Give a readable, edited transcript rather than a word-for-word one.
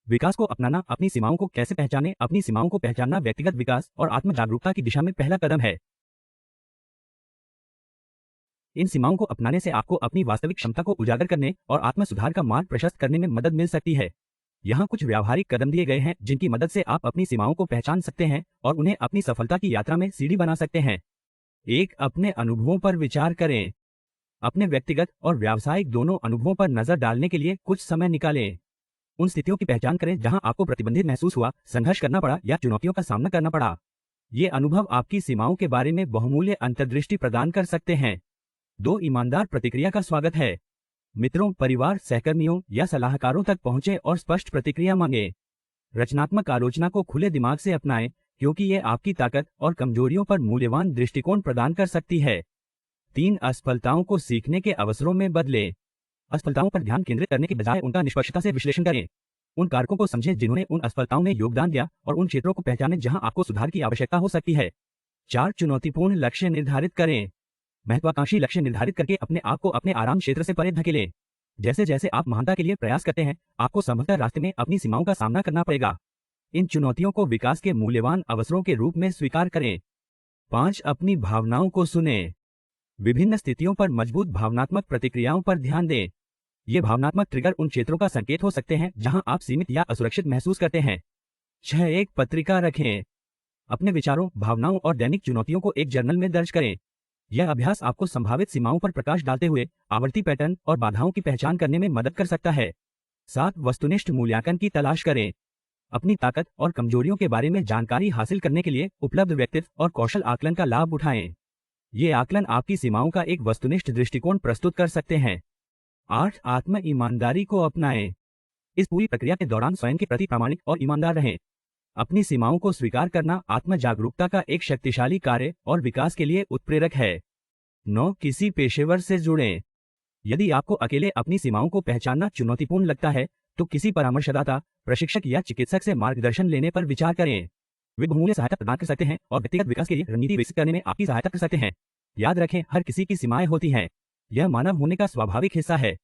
विकास को अपनाना, अपनी सीमाओं को कैसे पहचाने। अपनी सीमाओं को पहचानना व्यक्तिगत विकास और आत्म जागरूकता की दिशा में पहला कदम है। इन सीमाओं को अपनाने से आपको अपनी वास्तविक क्षमता को उजागर करने और आत्म सुधार का मार्ग प्रशस्त करने में मदद मिल सकती है। यहाँ कुछ व्यावहारिक कदम दिए गए हैं जिनकी मदद से आप अपनी सीमाओं को पहचान सकते हैं और उन्हें अपनी सफलता की यात्रा में सीढ़ी बना सकते हैं। 1. अपने अनुभवों पर विचार करें। अपने व्यक्तिगत और व्यावसायिक दोनों अनुभवों पर नजर डालने के लिए कुछ समय निकालें। उन स्थितियों की पहचान करें जहां आपको प्रतिबंधित महसूस हुआ, संघर्ष करना पड़ा या चुनौतियों का सामना करना पड़ा। ये अनुभव आपकी सीमाओं के बारे में बहुमूल्य अंतर्दृष्टि प्रदान कर सकते हैं। 2. ईमानदार प्रतिक्रिया का स्वागत है। मित्रों, परिवार, सहकर्मियों या सलाहकारों तक पहुंचे और स्पष्ट प्रतिक्रिया मांगे। रचनात्मक आलोचना को खुले दिमाग से अपनाएं क्योंकि ये आपकी ताकत और कमजोरियों पर मूल्यवान दृष्टिकोण प्रदान कर सकती है। 3. असफलताओं को सीखने के अवसरों में बदलें। असफलताओं पर ध्यान केंद्रित करने के बजाय उनका निष्पक्षता से विश्लेषण करें। उन कारकों को समझें जिन्होंने उन असफलताओं में योगदान दिया और उन क्षेत्रों को पहचानें जहां आपको सुधार की आवश्यकता हो सकती है। 4. चुनौतीपूर्ण लक्ष्य निर्धारित करें। महत्वाकांक्षी लक्ष्य निर्धारित करके अपने आप को अपने आराम क्षेत्र से परे धकेलें। जैसे जैसे आप महानता के लिए प्रयास करते हैं, आपको संभवतः रास्ते में अपनी सीमाओं का सामना करना पड़ेगा। इन चुनौतियों को विकास के मूल्यवान अवसरों के रूप में स्वीकार करें। 5. अपनी भावनाओं को सुनें। विभिन्न स्थितियों पर मजबूत भावनात्मक प्रतिक्रियाओं पर ध्यान दें। ये भावनात्मक ट्रिगर उन क्षेत्रों का संकेत हो सकते हैं जहां आप सीमित या असुरक्षित महसूस करते हैं। 6. एक पत्रिका रखें। अपने विचारों, भावनाओं और दैनिक चुनौतियों को एक जर्नल में दर्ज करें। यह अभ्यास आपको संभावित सीमाओं पर प्रकाश डालते हुए आवर्ती पैटर्न और बाधाओं की पहचान करने में मदद कर सकता है। 7. वस्तुनिष्ठ मूल्यांकन की तलाश करें। अपनी ताकत और कमजोरियों के बारे में जानकारी हासिल करने के लिए उपलब्ध व्यक्तित्व और कौशल आकलन का लाभ उठाएं। ये आकलन आपकी सीमाओं का एक वस्तुनिष्ठ दृष्टिकोण प्रस्तुत कर सकते हैं। 8. आत्म ईमानदारी को अपनाएं। इस पूरी प्रक्रिया के दौरान स्वयं के प्रति प्रामाणिक और ईमानदार रहें। अपनी सीमाओं को स्वीकार करना आत्म जागरूकता का एक शक्तिशाली कार्य और विकास के लिए उत्प्रेरक है। 9. किसी पेशेवर से जुड़ें। यदि आपको अकेले अपनी सीमाओं को पहचानना चुनौतीपूर्ण लगता है, तो किसी परामर्शदाता, प्रशिक्षक या चिकित्सक से मार्गदर्शन लेने पर विचार करें। वे बहुमूल्य सहायता प्रदान कर सकते हैं और व्यक्तिगत विकास के लिए रणनीति विकसित करने में आपकी सहायता कर सकते हैं। याद रखें, हर किसी की सीमाएं होती हैं। यह मानव होने का स्वाभाविक हिस्सा है।